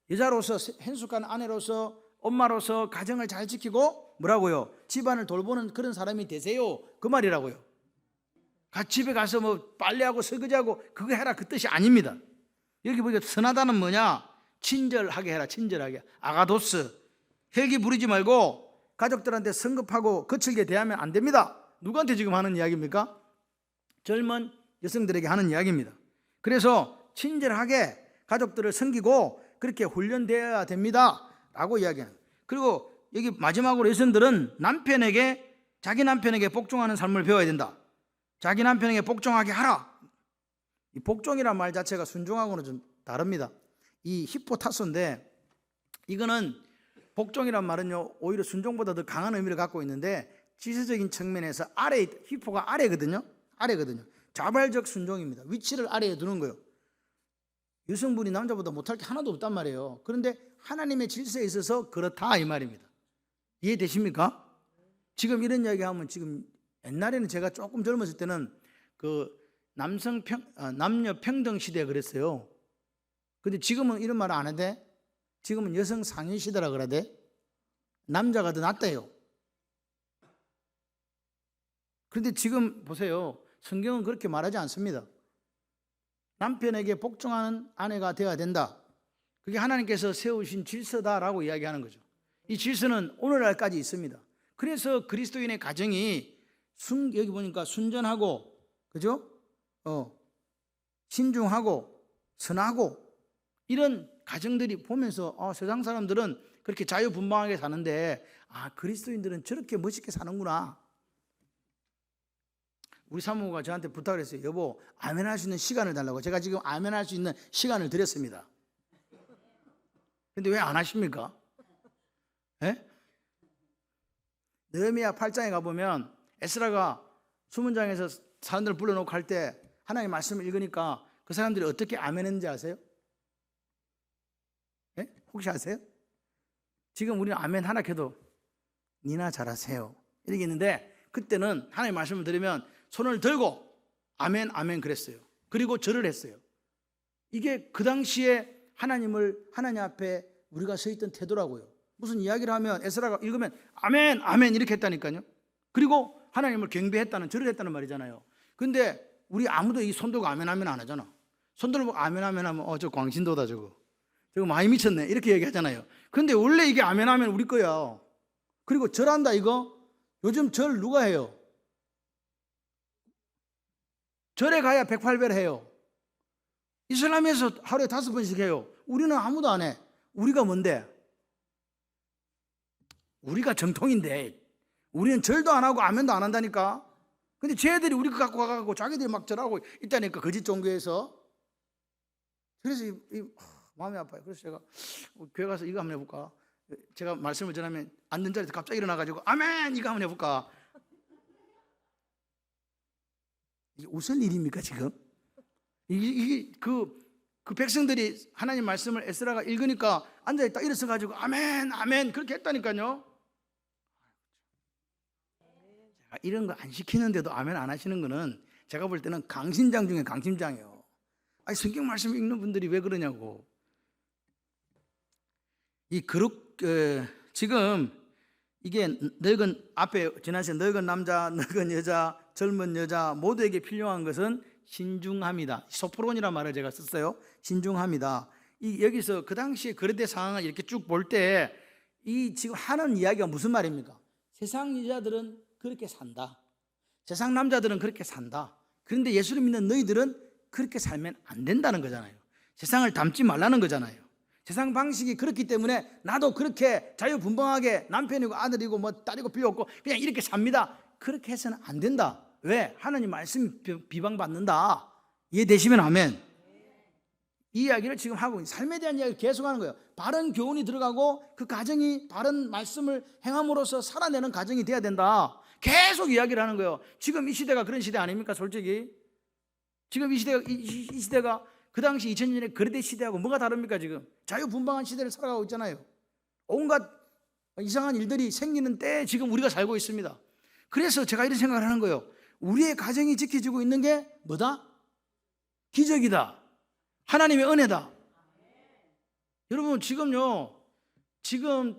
여자로서 행숙한 아내로서 엄마로서 가정을 잘 지키고 뭐라고요? 집안을 돌보는 그런 사람이 되세요 그 말이라고요. 집에 가서 뭐 빨래하고 설거지하고 그거 해라 그 뜻이 아닙니다. 여기 보니까 선하다는 뭐냐? 친절하게 해라. 친절하게. 아가도스. 헬기 부리지 말고 가족들한테 성급하고 거칠게 대하면 안 됩니다. 누구한테 지금 하는 이야기입니까? 젊은 여성들에게 하는 이야기입니다. 그래서 친절하게 가족들을 섬기고 그렇게 훈련되어야 됩니다 라고 이야기합니다. 그리고 여기 마지막으로 여성들은 자기 남편에게 복종하는 삶을 배워야 된다. 자기 남편에게 복종하게 하라. 이 복종이란 말 자체가 순종하고는 좀 다릅니다. 이 히포타소인데 이거는 복종이란 말은요 오히려 순종보다 더 강한 의미를 갖고 있는데 지세적인 측면에서 히포가 아래거든요. 자발적 순종입니다. 위치를 아래에 두는 거예요. 여성분이 남자보다 못할 게 하나도 없단 말이에요. 그런데 하나님의 질서에 있어서 그렇다 이 말입니다. 이해되십니까? 지금 이런 이야기하면 지금 옛날에는 제가 조금 젊었을 때는 그 남녀 평등 시대 그랬어요. 근데 지금은 이런 말 안 해대. 지금은 여성 상위 시대라 그러대. 남자가 더 낫대요. 그런데 지금 보세요. 성경은 그렇게 말하지 않습니다. 남편에게 복종하는 아내가 되어야 된다. 그게 하나님께서 세우신 질서다라고 이야기하는 거죠. 이 질서는 오늘날까지 있습니다. 그래서 그리스도인의 가정이 여기 보니까 순전하고 그죠? 신중하고 선하고 이런 가정들이 보면서 세상 사람들은 그렇게 자유분방하게 사는데 그리스도인들은 저렇게 멋있게 사는구나. 우리 사모가 저한테 부탁을 했어요. 여보 아멘할 수 있는 시간을 달라고. 제가 지금 아멘할 수 있는 시간을 드렸습니다. 근데 왜 안 하십니까? 예? 느헤미야 8장에 가보면 에스라가 수문장에서 사람들을 불러놓고 할 때 하나님의 말씀을 읽으니까 그 사람들이 어떻게 아멘했는지 아세요? 예? 혹시 아세요? 지금 우리는 아멘 하나 해도 니나 잘하세요 이렇게 있는데 그때는 하나님의 말씀을 들으면 손을 들고 아멘 아멘 그랬어요. 그리고 절을 했어요. 이게 그 당시에 하나님 앞에 우리가 서 있던 태도라고요. 무슨 이야기를 하면 에스라가 읽으면 아멘 아멘 이렇게 했다니까요. 그리고 하나님을 경배했다는 절을 했다는 말이잖아요. 근데 우리 아무도 이 손 들고 아멘 아멘 안 하잖아. 손 들고 아멘 아멘 하면 저 광신도다 저거 많이 미쳤네 이렇게 얘기하잖아요. 근데 원래 이게 아멘 아멘 우리 거야. 그리고 절한다 이거 요즘 절 누가 해요? 절에 가야 108배를 해요. 이슬람에서 하루에 5번씩 해요. 우리는 아무도 안 해. 우리가 뭔데? 우리가 정통인데 우리는 절도 안 하고 아멘도 안 한다니까. 근데 쟤들이 우리 거 갖고 가고 자기들이 막 절하고 있다니까 거짓 종교에서. 그래서 마음이 아파요. 그래서 제가 교회 가서 이거 한번 해볼까? 제가 말씀을 전하면 앉는 자리에서 갑자기 일어나가지고 아멘 이거 한번 해볼까? 이게 웃을 일입니까 지금? 이게 그 백성들이 하나님 말씀을 에스라가 읽으니까 앉아있다 일어서가지고 아멘 아멘 그렇게 했다니까요. 이런 거 안 시키는데도 아멘 안 하시는 거는 제가 볼 때는 강심장 중에 강심장이에요. 성경 말씀 읽는 분들이 왜 그러냐고. 지금 이게 앞에 지난시에 늙은 남자, 늙은 여자, 젊은 여자 모두에게 필요한 것은 신중합니다. 소프론이라는 말을 제가 썼어요. 신중합니다. 여기서 그 당시에 거래대 상황을 이렇게 쭉 볼 때 이 지금 하는 이야기가 무슨 말입니까? 세상 여자들은 그렇게 산다. 세상 남자들은 그렇게 산다. 그런데 예수를 믿는 너희들은 그렇게 살면 안 된다는 거잖아요. 세상을 닮지 말라는 거잖아요. 세상 방식이 그렇기 때문에 나도 그렇게 자유분방하게 남편이고 아들이고 뭐 딸이고 필요 없고 그냥 이렇게 삽니다. 그렇게 해서는 안 된다. 왜? 하나님 말씀 비방받는다. 이해되시면 아멘. 이 이야기를 지금 하고 삶에 대한 이야기를 계속하는 거예요. 바른 교훈이 들어가고 그 가정이 바른 말씀을 행함으로써 살아내는 가정이 돼야 된다. 계속 이야기를 하는 거예요. 지금 이 시대가 그런 시대 아닙니까 솔직히? 지금 이 시대가 그 당시 2000년의 거래대 시대하고 뭐가 다릅니까? 지금 자유분방한 시대를 살아가고 있잖아요. 온갖 이상한 일들이 생기는 때에 지금 우리가 살고 있습니다. 그래서 제가 이런 생각을 하는 거예요. 우리의 가정이 지켜지고 있는 게 뭐다? 기적이다. 하나님의 은혜다. 여러분 지금요, 지금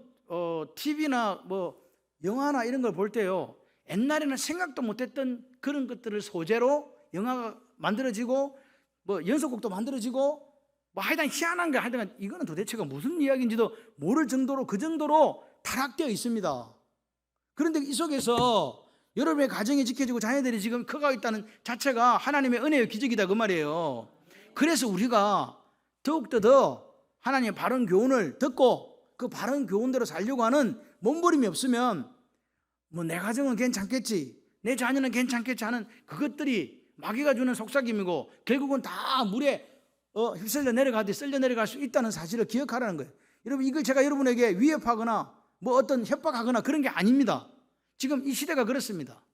TV나 뭐 영화나 이런 걸 볼 때요, 옛날에는 생각도 못했던 그런 것들을 소재로 영화가 만들어지고 뭐 연속곡도 만들어지고 뭐 하여간 희한한 거, 하여간 이거는 도대체가 무슨 이야기인지도 모를 정도로, 그 정도로 타락되어 있습니다. 그런데 이 속에서 여러분의 가정이 지켜지고 자녀들이 지금 커가고 있다는 자체가 하나님의 은혜의 기적이다, 그 말이에요. 그래서 우리가 더욱더 더 하나님의 바른 교훈을 듣고 그 바른 교훈대로 살려고 하는 몸부림이 없으면 뭐 내 가정은 괜찮겠지, 내 자녀는 괜찮겠지 하는 그것들이 마귀가 주는 속삭임이고 결국은 다 물에 휩쓸려 내려가듯이 쓸려 내려갈 수 있다는 사실을 기억하라는 거예요. 여러분, 이걸 제가 여러분에게 위협하거나 뭐 어떤 협박하거나 그런 게 아닙니다. 지금 이 시대가 그렇습니다.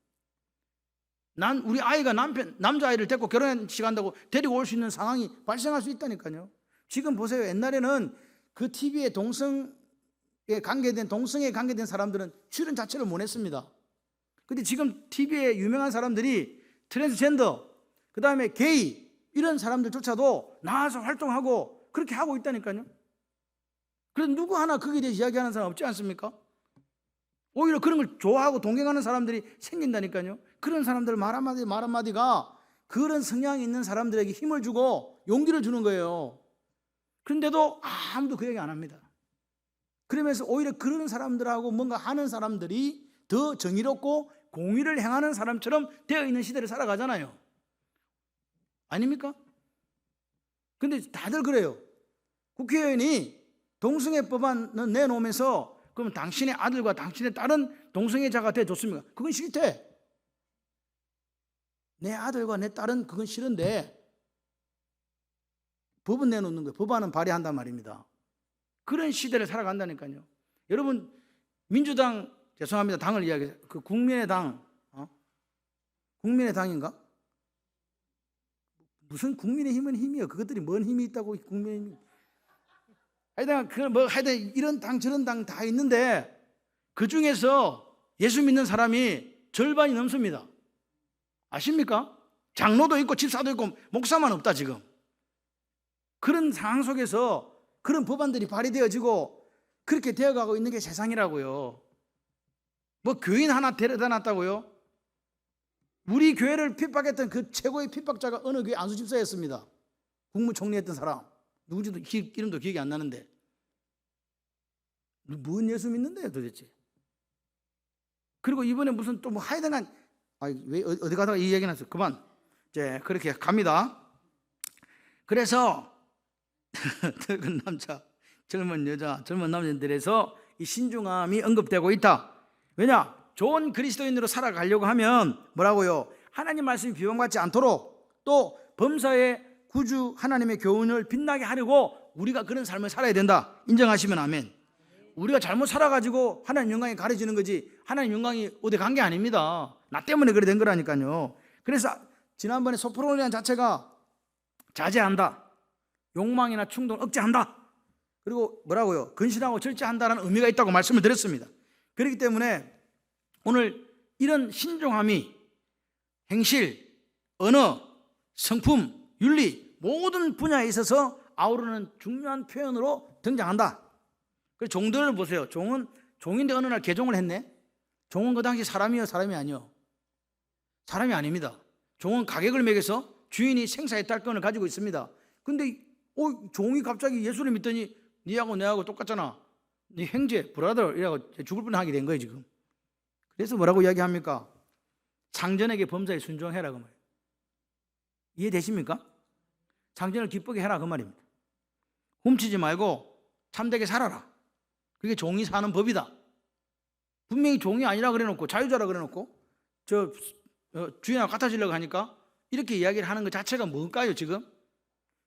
우리 아이가 남자아이를 데리고 결혼식 한다고 데리고 올 수 있는 상황이 발생할 수 있다니까요. 지금 보세요. 옛날에는 그 TV에 동성에 관계된 사람들은 출연 자체를 못 했습니다. 근데 지금 TV에 유명한 사람들이 트랜스젠더, 그 다음에 게이, 이런 사람들조차도 나와서 활동하고 그렇게 하고 있다니까요. 그래서 누구 하나 거기에 대해서 이야기하는 사람 없지 않습니까? 오히려 그런 걸 좋아하고 동경하는 사람들이 생긴다니까요. 그런 사람들 말 한마디가 그런 성향이 있는 사람들에게 힘을 주고 용기를 주는 거예요. 그런데도 아무도 그 얘기 안 합니다. 그러면서 오히려 그런 사람들하고 뭔가 하는 사람들이 더 정의롭고 공의를 행하는 사람처럼 되어 있는 시대를 살아가잖아요. 아닙니까? 근데 다들 그래요. 국회의원이 동성애 법안을 내놓으면서 그럼 당신의 아들과 당신의 딸은 동성애자가 돼줬습니까? 그건 싫대. 내 아들과 내 딸은 그건 싫은데 법은 내놓는 거예요. 법안은 발의한단 말입니다. 그런 시대를 살아간다니까요. 여러분, 민주당, 죄송합니다, 당을 이야기해요. 그 국민의당, 국민의당인가? 무슨 국민의힘은 힘이에요. 그것들이 뭔 힘이 있다고 국민의힘. 하여튼 이런 당 저런 당 다 있는데 그 중에서 예수 믿는 사람이 절반이 넘습니다. 아십니까? 장로도 있고 집사도 있고 목사만 없다 지금. 그런 상황 속에서 그런 법안들이 발의되어지고 그렇게 되어가고 있는 게 세상이라고요. 뭐 교인 하나 데려다 놨다고요? 우리 교회를 핍박했던 그 최고의 핍박자가 어느 교회 안수집사였습니다. 국무총리했던 사람. 누군지도 이름도 기억이 안 나는데. 뭔 예수 믿는데요 도대체. 그리고 이번에 무슨 또 뭐 하여튼간 왜 어디 가다가 이 얘기 났어요. 그만. 이제 그렇게 갑니다. 그래서 늙은 남자, 젊은 여자, 젊은 남자들에서 이 신중함이 언급되고 있다. 왜냐? 좋은 그리스도인으로 살아가려고 하면 뭐라고요? 하나님 말씀이 비방받지 않도록 또 범사의 구주 하나님의 교훈을 빛나게 하려고 우리가 그런 삶을 살아야 된다. 인정하시면 아멘. 우리가 잘못 살아가지고 하나님 영광이 가려지는 거지 하나님 영광이 어디 간 게 아닙니다. 나 때문에 그래 된 거라니까요. 그래서 지난번에 소프로니안 자체가 자제한다, 욕망이나 충동을 억제한다, 그리고 뭐라고요? 근신하고 절제한다라는 의미가 있다고 말씀을 드렸습니다. 그렇기 때문에 오늘 이런 신중함이 행실, 언어, 성품, 윤리 모든 분야에 있어서 아우르는 중요한 표현으로 등장한다. 그래서 종들을 보세요. 종인데 어느 날 개종을 했네. 종은 그 당시 사람이요 사람이 아니요? 사람이 아닙니다. 종은 가격을 매겨서 주인이 생사의 딸권을 가지고 있습니다. 근데 종이 갑자기 예수를 믿더니 니하고 내하고 똑같잖아, 니 형제 브라더 이라고 죽을 뻔하게 된 거예요 지금. 그래서 뭐라고 이야기합니까? 상전에게 범사에 순종해라 그 말이에요. 이해되십니까? 상전을 기쁘게 해라 그 말입니다. 훔치지 말고 참되게 살아라. 그게 종이 사는 법이다. 분명히 종이 아니라 그래놓고 자유자라 그래놓고 주인하고 같아지려고 하니까 이렇게 이야기를 하는 것 자체가 뭘까요 지금?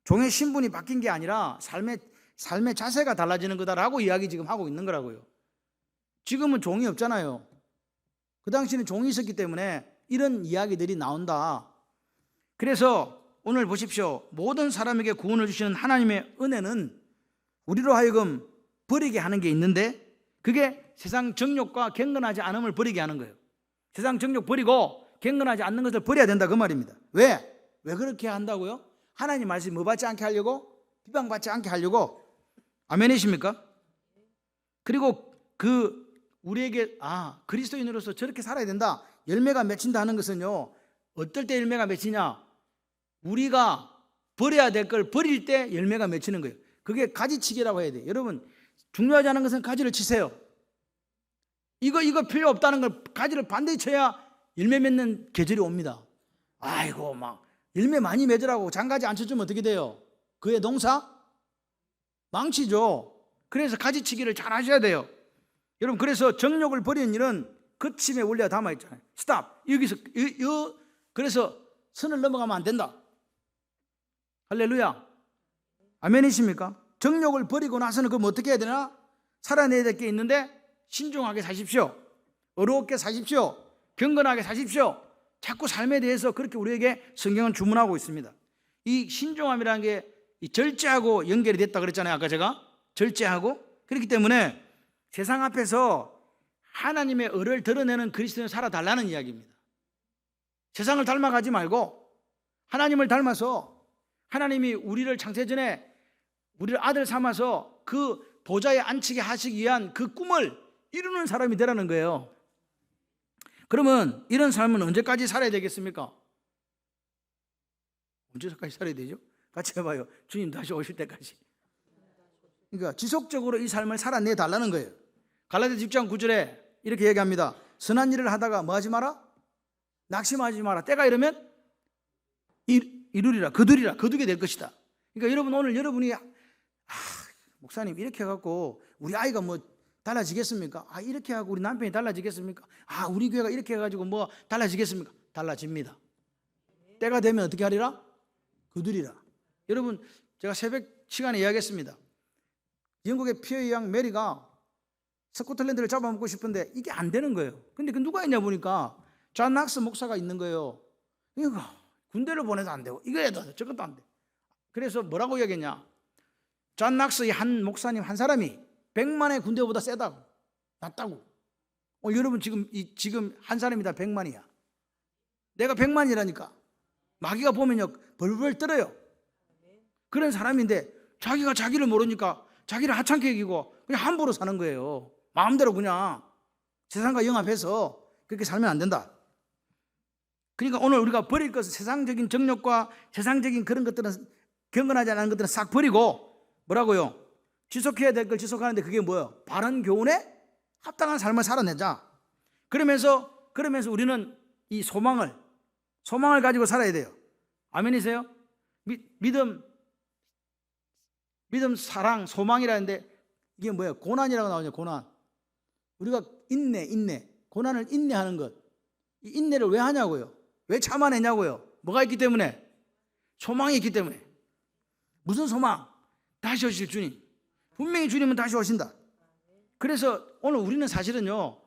종의 신분이 바뀐 게 아니라 삶의 자세가 달라지는 거다라고 이야기 지금 하고 있는 거라고요. 지금은 종이 없잖아요. 그 당시에는 종이 있었기 때문에 이런 이야기들이 나온다. 그래서 오늘 보십시오. 모든 사람에게 구원을 주시는 하나님의 은혜는 우리로 하여금 버리게 하는 게 있는데, 그게 세상 정욕과 경건하지 않음을 버리게 하는 거예요. 세상 정욕 버리고 경건하지 않는 것을 버려야 된다, 그 말입니다. 왜 그렇게 한다고요? 하나님 말씀 뭐 받지 않게 하려고? 비방받지 않게 하려고. 아멘이십니까? 그리고 우리에게 그리스도인으로서 저렇게 살아야 된다, 열매가 맺힌다 하는 것은요, 어떨 때 열매가 맺히냐? 우리가 버려야 될 걸 버릴 때 열매가 맺히는 거예요. 그게 가지치기라고 해야 돼요. 여러분, 중요하지 않은 것은 가지를 치세요. 이거 필요 없다는 걸 가지를 반드시 쳐야 열매 맺는 계절이 옵니다. 아이고, 막 열매 많이 맺으라고 장가지 안 쳐주면 어떻게 돼요? 그의 농사 망치죠. 그래서 가지치기를 잘 하셔야 돼요. 여러분, 그래서 정욕을 버리는 일은 거침의 원리가 담아있잖아요. 스탑. 여기서 그래서 선을 넘어가면 안 된다. 할렐루야. 아멘이십니까? 정욕을 버리고 나서는 그럼 어떻게 해야 되나? 살아내야 될 게 있는데, 신중하게 사십시오. 어렵게 사십시오. 경건하게 사십시오. 자꾸 삶에 대해서 그렇게 우리에게 성경은 주문하고 있습니다. 이 신중함이라는 게 이 절제하고 연결이 됐다 그랬잖아요, 아까 제가. 절제하고. 그렇기 때문에 세상 앞에서 하나님의 의를 드러내는 그리스도인을 살아달라는 이야기입니다. 세상을 닮아가지 말고 하나님을 닮아서, 하나님이 우리를 창세전에 우리를 아들 삼아서 그 보좌에 앉히게 하시기 위한 그 꿈을 이루는 사람이 되라는 거예요. 그러면 이런 삶은 언제까지 살아야 되겠습니까? 언제까지 살아야 되죠? 같이 해봐요. 주님 다시 오실 때까지. 그러니까 지속적으로 이 삶을 살아내 달라는 거예요. 갈라디아서 6장 9절에 이렇게 얘기합니다. 선한 일을 하다가 뭐 하지 마라? 낙심하지 마라. 때가 이르면 이루리라. 거두게 될 것이다. 그러니까 여러분, 오늘 여러분이 목사님 이렇게 해갖고 우리 아이가 뭐 달라지겠습니까? 이렇게 하고 우리 남편이 달라지겠습니까? 우리 교회가 이렇게 해가지고 뭐 달라지겠습니까? 달라집니다. 때가 되면 어떻게 하리라? 거두리라. 여러분, 제가 새벽 시간에 이야기했습니다. 영국의 피어의 양 메리가 스코틀랜드를 잡아먹고 싶은데 이게 안 되는 거예요. 근데 그 누가 있냐 보니까 존 낙스 목사가 있는 거예요. 그러니까 군대를 보내도 안 되고 이거 해도 안 돼, 저것도 안 돼. 그래서 뭐라고 이야기했냐? 존 낙스의 한 목사님 한 사람이 100만의 군대보다 세다고, 낫다고. 여러분, 지금 한 사람이 다 100만이야. 내가 100만이라니까. 마귀가 보면요 벌벌 떨어요. 그런 사람인데 자기가 자기를 모르니까 자기를 하찮게 여기고 그냥 함부로 사는 거예요. 마음대로 그냥 세상과 영합해서 그렇게 살면 안 된다. 그러니까 오늘 우리가 버릴 것은 세상적인 정욕과 세상적인 그런 것들은, 경건하지 않은 것들은 싹 버리고 뭐라고요? 지속해야 될 걸 지속하는데 그게 뭐예요? 바른 교훈에 합당한 삶을 살아내자. 그러면서 우리는 이 소망을 가지고 살아야 돼요. 아멘이세요? 믿음, 사랑, 소망이라는데 이게 뭐예요? 고난이라고 나오죠. 고난. 우리가 인내, 고난을 인내하는 것. 이 인내를 왜 하냐고요? 왜 참아내냐고요? 뭐가 있기 때문에? 소망이 있기 때문에. 무슨 소망? 다시 오실 주님. 분명히 주님은 다시 오신다. 그래서 오늘 우리는 사실은요,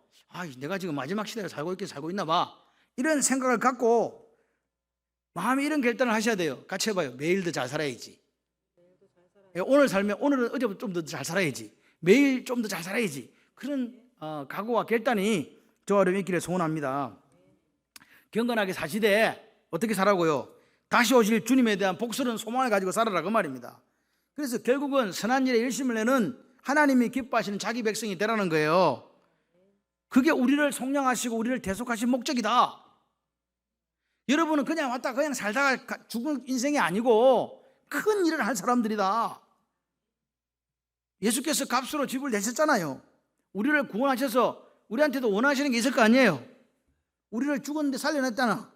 내가 지금 마지막 시대를 살고 있나 봐, 이런 생각을 갖고 마음에 이런 결단을 하셔야 돼요. 같이 해봐요. 매일 더 잘 살아야지. 오늘 살면 오늘은 어제보다 좀 더 잘 살아야지. 매일 좀 더 잘 살아야지. 그런 각오와 결단이 저와 여러분 있기를 소원합니다. 경건하게 사시되 어떻게 살라고요? 다시 오실 주님에 대한 복스러운 소망을 가지고 살아라, 그 말입니다. 그래서 결국은 선한 일에 열심을 내는 하나님이 기뻐하시는 자기 백성이 되라는 거예요. 그게 우리를 속량하시고 우리를 대속하신 목적이다. 여러분은 그냥 왔다 그냥 살다가 죽은 인생이 아니고 큰 일을 할 사람들이다. 예수께서 값으로 집을 내셨잖아요. 우리를 구원하셔서 우리한테도 원하시는 게 있을 거 아니에요. 우리를 죽었는데 살려냈잖아.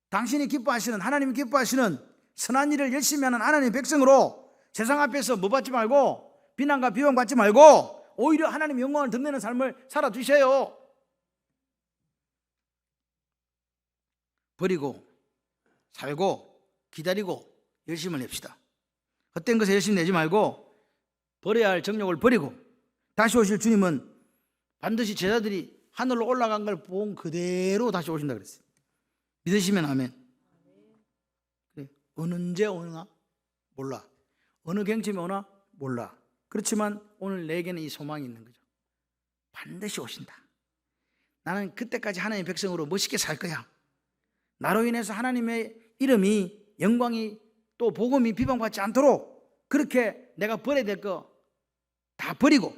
당신이 기뻐하시는, 하나님이 기뻐하시는 선한 일을 열심히 하는 하나님의 백성으로 세상 앞에서 뭐 받지 말고, 비난과 비방 받지 말고 오히려 하나님의 영광을 드러내는 삶을 살아주세요. 버리고 살고 기다리고 열심을 냅시다. 헛된 것에 열심 내지 말고 버려야 할 정욕을 버리고, 다시 오실 주님은 반드시 제자들이 하늘로 올라간 걸 본 그대로 다시 오신다 그랬어요. 믿으시면 아멘. 어느 언제 오나 몰라. 어느 경침에 오나 몰라. 그렇지만 오늘 내게는 이 소망이 있는 거죠. 반드시 오신다. 나는 그때까지 하나님의 백성으로 멋있게 살 거야. 나로 인해서 하나님의 이름이, 영광이, 또 복음이 비방받지 않도록 그렇게 내가 버려야 될 거 다 버리고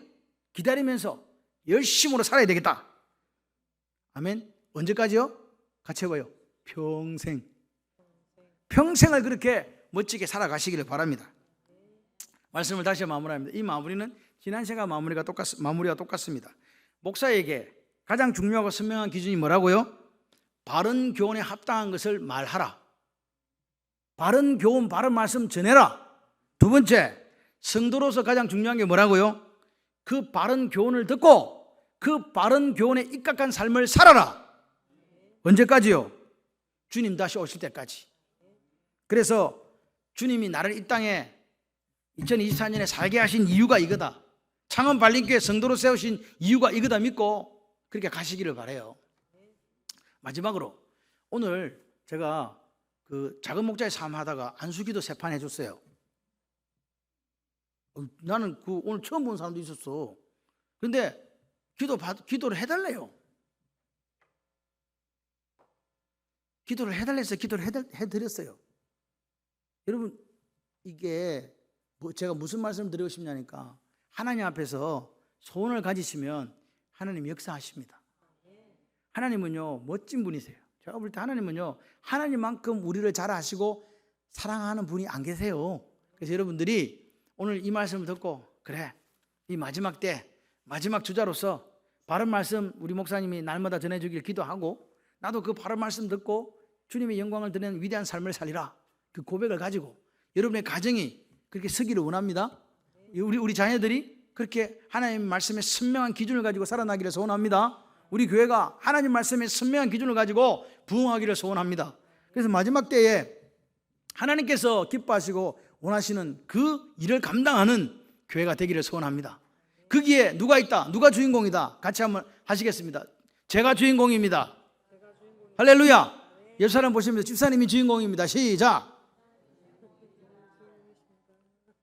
기다리면서 열심으로 살아야 되겠다. 아멘. 언제까지요? 같이 해봐요. 평생. 평생을 그렇게 멋지게 살아가시기를 바랍니다. 말씀을 다시 마무리합니다. 이 마무리는 지난 시간 마무리가 똑같습니다. 목사에게 가장 중요하고 선명한 기준이 뭐라고요? 바른 교훈에 합당한 것을 말하라. 바른 교훈, 바른 말씀 전해라. 두 번째, 성도로서 가장 중요한 게 뭐라고요? 그 바른 교훈을 듣고 그 바른 교훈에 입각한 삶을 살아라. 언제까지요? 주님 다시 오실 때까지. 그래서 주님이 나를 이 땅에 2024년에 살게 하신 이유가 이거다. 창원 발림교회 성도로 세우신 이유가 이거다 믿고 그렇게 가시기를 바라요. 마지막으로 오늘 제가 그 작은 목자의 삶 하다가 안수기도 세 판 해줬어요. 나는 그 오늘 처음 본 사람도 있었어. 근데 기도를 해달래요. 기도를 해달래서 기도를 해드렸어요. 여러분, 이게 제가 무슨 말씀을 드리고 싶냐니까, 하나님 앞에서 소원을 가지시면 하나님 역사하십니다. 하나님은요 멋진 분이세요. 제가 볼 때 하나님은요 하나님만큼 우리를 잘 아시고 사랑하는 분이 안 계세요. 그래서 여러분들이 오늘 이 말씀을 듣고, 그래, 이 마지막 때 마지막 주자로서 바른 말씀 우리 목사님이 날마다 전해주길 기도하고, 나도 그 바른 말씀 듣고 주님의 영광을 드리는 위대한 삶을 살리라, 그 고백을 가지고 여러분의 가정이 그렇게 서기를 원합니다. 우리 자녀들이 그렇게 하나님 말씀의 선명한 기준을 가지고 살아나기를 소원합니다. 우리 교회가 하나님 말씀의 선명한 기준을 가지고 부흥하기를 소원합니다. 그래서 마지막 때에 하나님께서 기뻐하시고 원하시는 그 일을 감당하는 교회가 되기를 소원합니다. 거기에 누가 있다? 누가 주인공이다? 같이 한번 하시겠습니다. 제가 주인공입니다. 할렐루야. 옆 사람 보시면서 집사님이 주인공입니다. 시작.